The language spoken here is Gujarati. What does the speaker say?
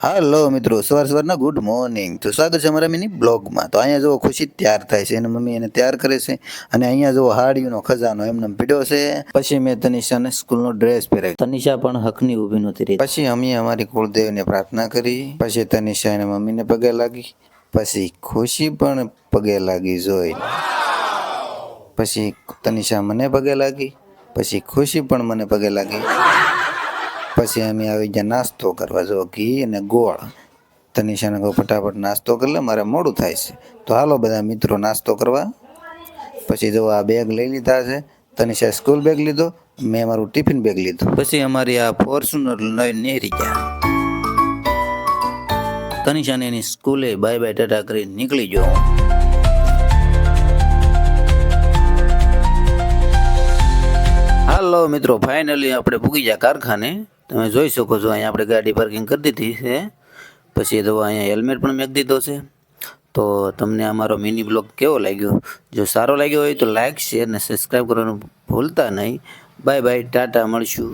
હાલો મિત્રો, સવારના ગુડ મોર્નિંગ. તો સ્વાગત છે અમારા મિની બ્લોગમાં. તો અહીંયા જુઓ ખુશી તૈયાર થાય છે, એની મમ્મી એને તૈયાર કરે છે. અને અહીંયા જુઓ હાડીનો ખજાનો એમને પીડ્યો છે. પછી મેં તનિષાને સ્કૂલનો ડ્રેસ પહેરાવી. તનિષા પણ હકની ઊભી નહોતી રહી. પછી અમે અમારી કુળદેવીને પ્રાર્થના કરી. પછી તનિષા એને મમ્મીને પગે લાગી. પછી ખુશી પણ પગે લાગી જોઈ. પછી તનિષા મને પગે લાગી. પછી ખુશી પણ મને પગે લાગી. પછી અમે આવી ગયા નાસ્તો કરવા, જો ઘી અને ગોળ. તનિષાને કહું ફટાફટ નાસ્તો કરી લે, મારે મોડું થાય છે. તો હાલો બધા મિત્રો નાસ્તો કરવા. પછી જો આ બેગ લઈ લીધા છે. તનિષાએ સ્કૂલ બેગ લીધો, મેં મારું ટિફિન બેગ લીધું. પછી અમારી આ ફોર્ચ્યુનર લઈને નીકળી ગયા. તનિષાને એની સ્કૂલે બાય બાય ટાટા કરી નીકળી ગયો. હાલો મિત્રો, ફાઇનલી આપણે પૂગી ગયા કારખાને. તમે જોઈ શકો છો, અહીંયા આપણે ગાડી પાર્કિંગ કરી દીધી છે. પછી તો અહીંયા હેલ્મેટ પણ મેક દીધો છે. તો તમને અમારો મિની બ્લોગ કેવો લાગ્યો? જો સારો લાગ્યો હોય તો લાઇક, શેર અને સબસ્ક્રાઈબ કરવાનું ભૂલતા નહીં. બાય બાય, ટાટા, મળશું.